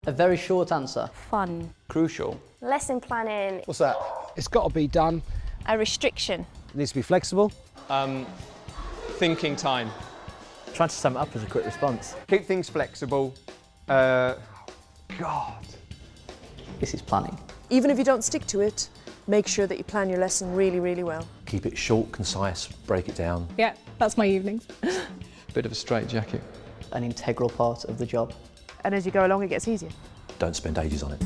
A very short answer. Fun. Crucial. Lesson planning. What's that? It's got to be done. A restriction. It needs to be flexible. Thinking time. Trying to sum it up as a quick response. Keep things flexible. God. This is planning. Even if you don't stick to it, make sure that you plan your lesson really, really well. Keep it short, concise, break it down. Yeah, that's my evenings. Bit of a straitjacket. An integral part of the job. And as you go along, it gets easier. Don't spend ages on it.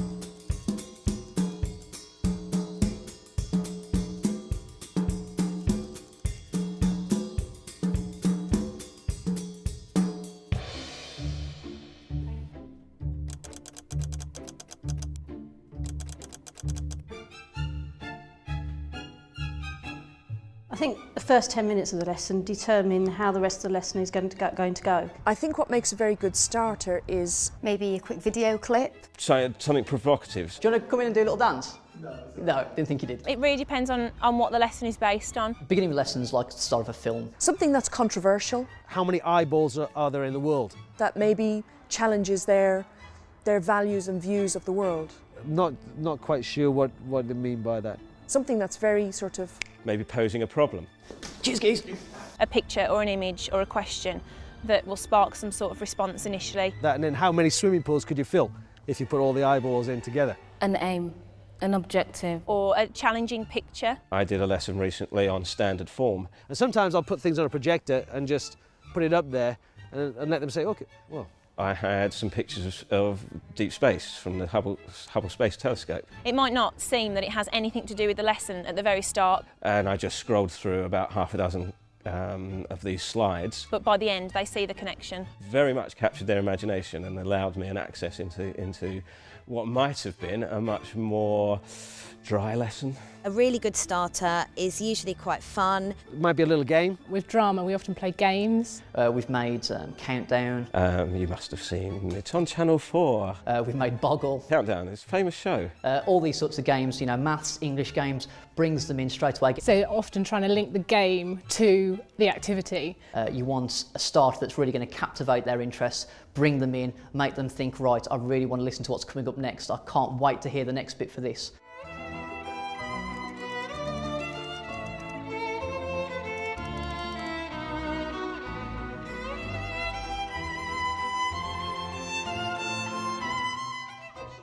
I think the first 10 minutes of the lesson determine how the rest of the lesson is going to go. I think what makes a very good starter is Maybe a quick video clip. So, something provocative. Do you want to come in and do a little dance? No, didn't think you did. It really depends on what the lesson is based on. Beginning of lessons like the start of a film. something that's controversial, How many eyeballs are there in the world? that maybe challenges their values and views of the world. Not quite sure what they mean by that. Something that's very sort of... Maybe posing a problem. Cheers, geez. A picture or an image or a question that will spark some sort of response initially. That, and then how many swimming pools could you fill if you put all the eyeballs in together? An aim, an objective. Or a challenging picture. I did a lesson recently on standard form. And sometimes I'll put things on a projector and just put it up there and let them say, okay, well. I had some pictures of deep space from the Hubble Space Telescope. It might not seem that it has anything to do with the lesson at the very start, And I just scrolled through about half a dozen of these slides. but by the end they see the connection. Very much captured their imagination and allowed me an access into what might have been a much more dry lesson. A really good starter is usually quite fun. It might be a little game. With drama, we often play games. We've made Countdown. You must have seen, it's on Channel 4. We've made Boggle. Countdown, it's a famous show. All these sorts of games, you know, maths, English games, brings them in straight away. So often trying to link the game to the activity. You want a starter that's really going to captivate their interest, bring them in, make them think, right, I really want to listen to what's coming up next. I can't wait to hear the next bit for this.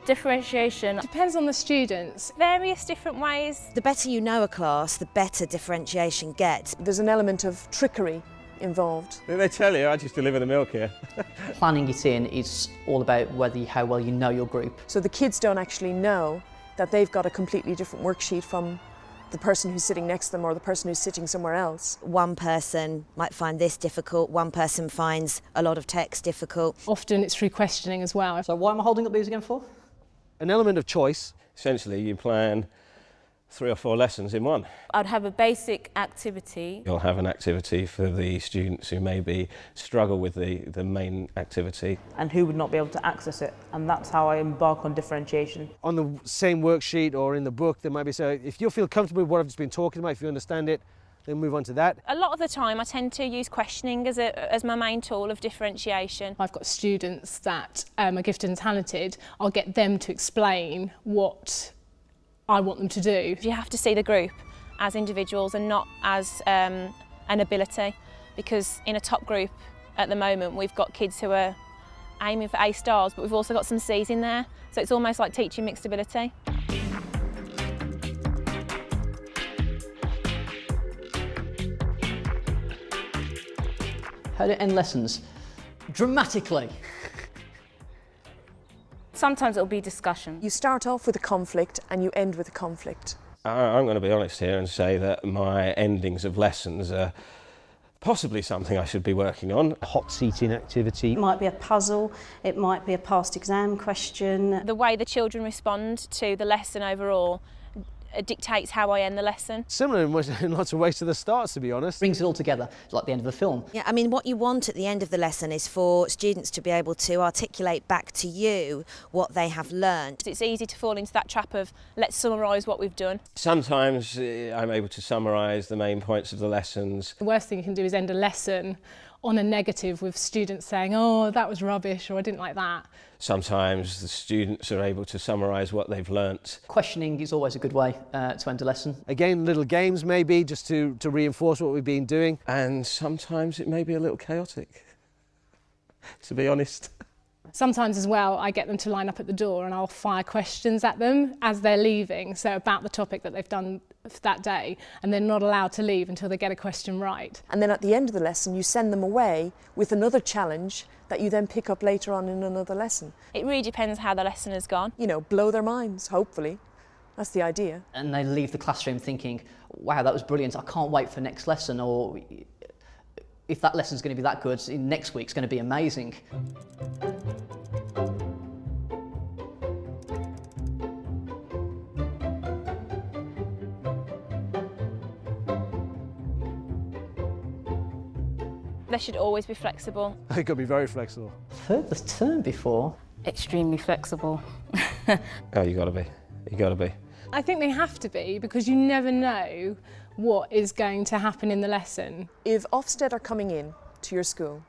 Differentiation. Depends on the students. Various different ways. The better you know a class, the better differentiation gets. There's an element of trickery involved. They tell you, I just deliver the milk here. Planning it in is all about how well you know your group. So the kids don't actually know that they've got a completely different worksheet from the person who's sitting next to them or the person who's sitting somewhere else. One person might find this difficult, one person finds a lot of text difficult. Often it's through questioning as well. So why am I holding up these again for? An element of choice. Essentially, you plan 3 or 4 lessons in one. I'd have a basic activity. You'll have an activity for the students who maybe struggle with the main activity. And who would not be able to access it, and that's how I embark on differentiation. On the same worksheet or in the book, there might be, so if you feel comfortable with what I've just been talking about, if you understand it, then move on to that. A lot of the time I tend to use questioning as my main tool of differentiation. I've got students that are gifted and talented. I'll get them to explain what I want them to do. You have to see the group as individuals and not as an ability, because in a top group at the moment we've got kids who are aiming for A stars, but we've also got some C's in there, so it's almost like teaching mixed ability. How to end lessons? Dramatically. Sometimes it'll be discussion. You start off with a conflict and you end with a conflict. I'm going to be honest here and say that my endings of lessons are possibly something I should be working on. A hot seating activity. It might be a puzzle, it might be a past exam question. The way the children respond to the lesson overall dictates how I end the lesson. Similar in lots of ways to the starts, to be honest. Brings it all together, like the end of a film. Yeah, I mean, what you want at the end of the lesson is for students to be able to articulate back to you what they have learned. It's easy to fall into that trap of let's summarise what we've done. Sometimes I'm able to summarise the main points of the lessons. The worst thing you can do is end a lesson on a negative with students saying, oh, that was rubbish, or I didn't like that. Sometimes the students are able to summarise what they've learnt. Questioning is always a good way to end a lesson. Again, little games maybe, just to reinforce what we've been doing. And sometimes it may be a little chaotic, to be honest. Sometimes as well, I get them to line up at the door and I'll fire questions at them as they're leaving, so about the topic that they've done for that day, and they're not allowed to leave until they get a question right. And then at the end of the lesson, you send them away with another challenge that you then pick up later on in another lesson. It really depends how the lesson has gone. You know, blow their minds, hopefully. That's the idea. And they leave the classroom thinking, wow, that was brilliant, I can't wait for next lesson, or if that lesson's going to be that good, next week's going to be amazing. They should always be flexible. It could be very flexible. I've heard the term before. Extremely flexible. Oh, you got to be. You got to be. I think they have to be, because you never know what is going to happen in the lesson. If Ofsted are coming in to your school,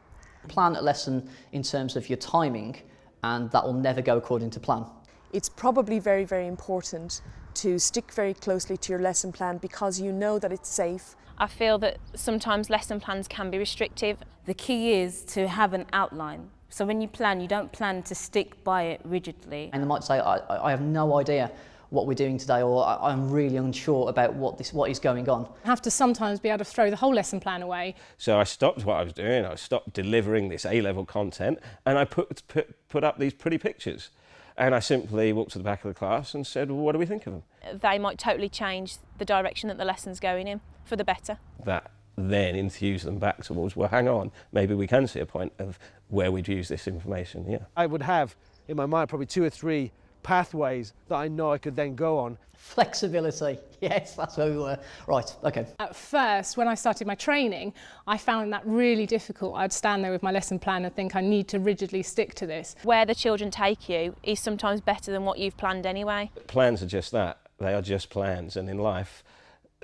Plan a lesson in terms of your timing, and that will never go according to plan. it's probably very, very important to stick very closely to your lesson plan because you know that it's safe. I feel that sometimes lesson plans can be restrictive. The key is to have an outline. So when you plan, you don't plan to stick by it rigidly. And they might say, I have no idea what we're doing today, or I'm really unsure about what is going on. You have to sometimes be able to throw the whole lesson plan away. So I stopped what I was doing, I stopped delivering this A-level content, and I put up these pretty pictures. And I simply walked to the back of the class and said, well, what do we think of them? They might totally change the direction that the lesson's going in for the better. That then enthused them back towards, well, hang on, maybe we can see a point of where we'd use this information, yeah. I would have in my mind probably 2 or 3 pathways that I know I could then go on. Flexibility, yes, that's where we were. Right, okay. At first, when I started my training, I found that really difficult. I'd stand there with my lesson plan and think I need to rigidly stick to this. Where the children take you is sometimes better than what you've planned anyway. Plans are just that, they are just plans, and in life,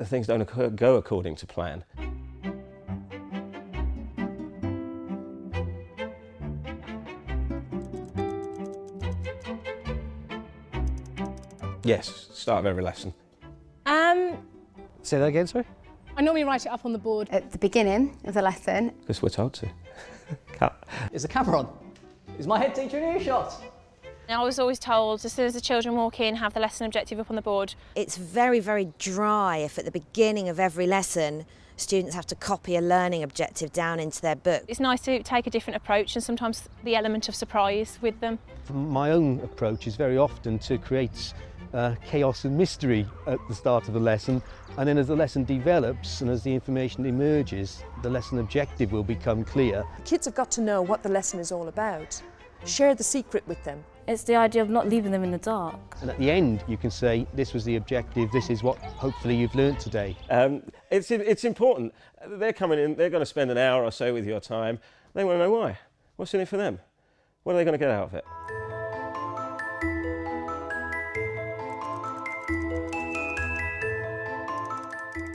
things don't go according to plan. Yes, start of every lesson. Say that again, sorry? I normally write it up on the board. At the beginning of the lesson. Because we're told to. Cut. Is the camera on? Is my head teacher in earshot? I was always told, as soon as the children walk in, have the lesson objective up on the board. It's very, very dry if at the beginning of every lesson students have to copy a learning objective down into their book. It's nice to take a different approach and sometimes the element of surprise with them. My own approach is very often to create chaos and mystery at the start of the lesson, and then as the lesson develops and as the information emerges, the lesson objective will become clear. The kids have got to know what the lesson is all about. Share the secret with them. It's the idea of not leaving them in the dark. And at the end you can say, this was the objective, this is what hopefully you've learnt today. It's important. They're coming in, they're going to spend an hour or so with your time. They want to know why. What's in it for them? What are they going to get out of it?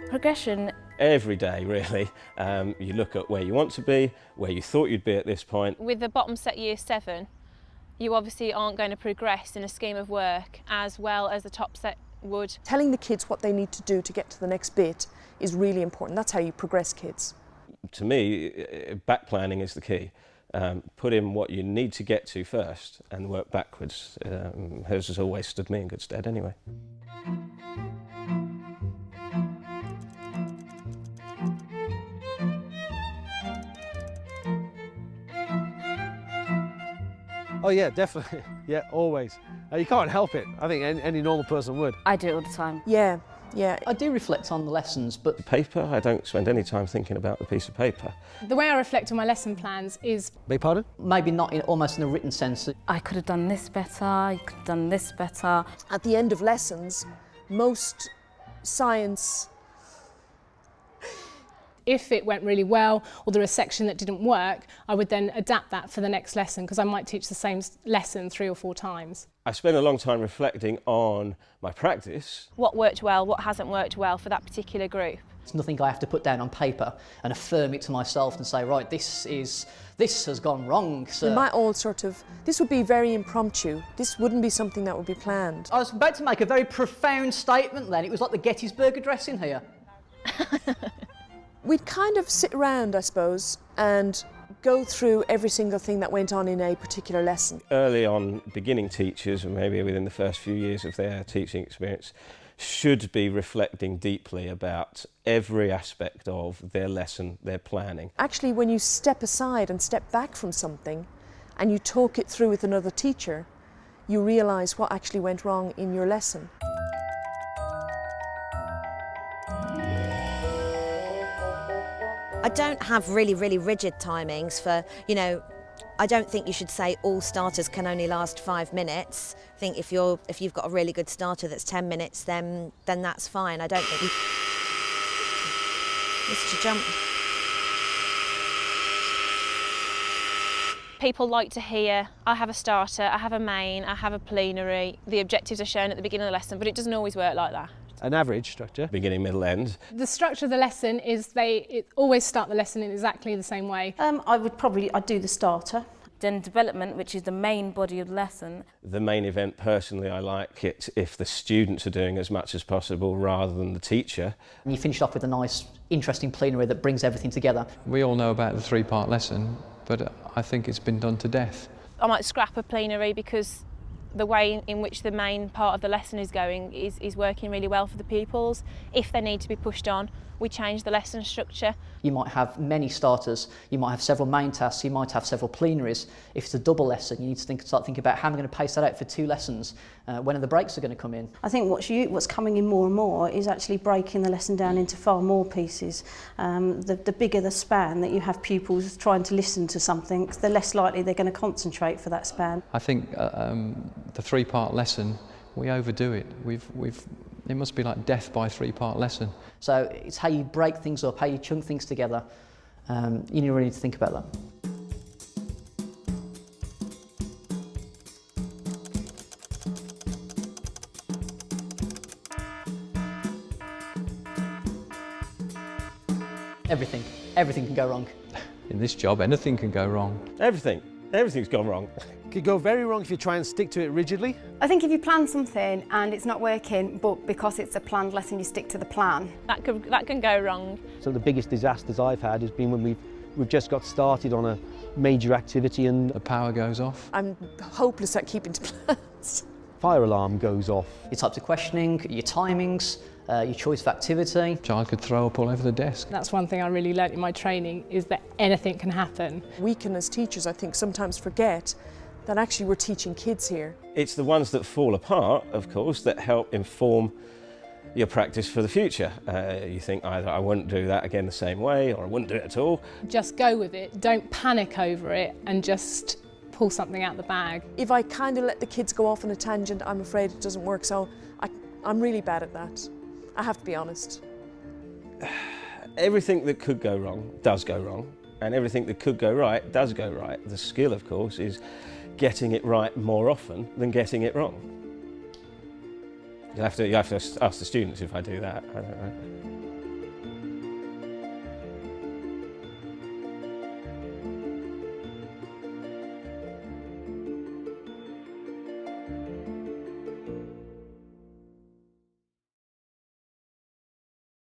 Progression. Every day, really. You look at where you want to be, where you thought you'd be at this point. With the bottom set year 7, you obviously aren't going to progress in a scheme of work as well as the top set would. Telling the kids what they need to do to get to the next bit is really important. That's how you progress kids. To me, back planning is the key. Put in what you need to get to first and work backwards. Hers has always stood me in good stead anyway. Oh yeah, definitely. Yeah, always. You can't help it. I think any normal person would. I do it all the time. Yeah. I do reflect on the lessons, but... The paper, I don't spend any time thinking about the piece of paper. The way I reflect on my lesson plans is... Beg pardon? Maybe not almost in a written sense. I could have done this better, I could have done this better. At the end of lessons, most science... If it went really well or there was a section that didn't work, I would then adapt that for the next lesson because I might teach the same lesson 3 or 4 times. I spend a long time reflecting on my practice. What worked well, what hasn't worked well for that particular group. It's nothing I have to put down on paper and affirm it to myself and say, right, this has gone wrong. So We might all this would be very impromptu. This wouldn't be something that would be planned. I was about to make a very profound statement then. It was like the Gettysburg Address in here. We'd kind of sit around, I suppose, and go through every single thing that went on in a particular lesson. Early on, beginning teachers, and maybe within the first few years of their teaching experience, should be reflecting deeply about every aspect of their lesson, their planning. Actually, when you step aside and step back from something and you talk it through with another teacher, you realise what actually went wrong in your lesson. I don't have really rigid timings for, I don't think you should say all starters can only last 5 minutes. I think if you've got a really good starter that's 10 minutes, then that's fine. I don't think you... Mr. Jump. People like to hear, I have a starter, I have a main, I have a plenary. The objectives are shown at the beginning of the lesson, but it doesn't always work like that. An average structure. Beginning, middle, end. The structure of the lesson is it always start the lesson in exactly the same way. I'd do the starter. Then development, which is the main body of the lesson. The main event, personally, I like it if the students are doing as much as possible rather than the teacher. And you finish off with a nice, interesting plenary that brings everything together. We all know about the 3-part lesson, but I think it's been done to death. I might scrap a plenary because the way in which the main part of the lesson is going is working really well for the pupils. If they need to be pushed on, we change the lesson structure. You might have many starters, you might have several main tasks, you might have several plenaries. If it's a double lesson, you need to start thinking about how I'm going to pace that out for 2 lessons. When are the breaks are going to come in? I think what's coming in more and more is actually breaking the lesson down into far more pieces. The bigger the span that you have pupils trying to listen to something, the less likely they're going to concentrate for that span. I think the 3-part lesson, we overdo it. It must be like death by 3-part lesson. So it's how you break things up, how you chunk things together. You really need to think about that. Everything can go wrong. In this job, anything can go wrong. Everything's gone wrong. Could go very wrong if you try and stick to it rigidly. I think if you plan something and it's not working, but because it's a planned lesson, you stick to the plan. That can go wrong. So the biggest disasters I've had has been when we've just got started on a major activity and the power goes off. I'm hopeless at keeping to plans. Fire alarm goes off. Your types of questioning, your timings, your choice of activity. Child could throw up all over the desk. That's one thing I really learnt in my training, is that anything can happen. We can, as teachers, I think, sometimes forget that actually we're teaching kids here. It's the ones that fall apart, of course, that help inform your practice for the future. You think either I wouldn't do that again the same way or I wouldn't do it at all. Just go with it, don't panic over it and just pull something out the bag. If I kind of let the kids go off on a tangent, I'm afraid it doesn't work, so I'm really bad at that. I have to be honest. Everything that could go wrong does go wrong, and everything that could go right does go right. The skill, of course, is getting it right more often than getting it wrong. You have to ask the students if I do that. I don't know.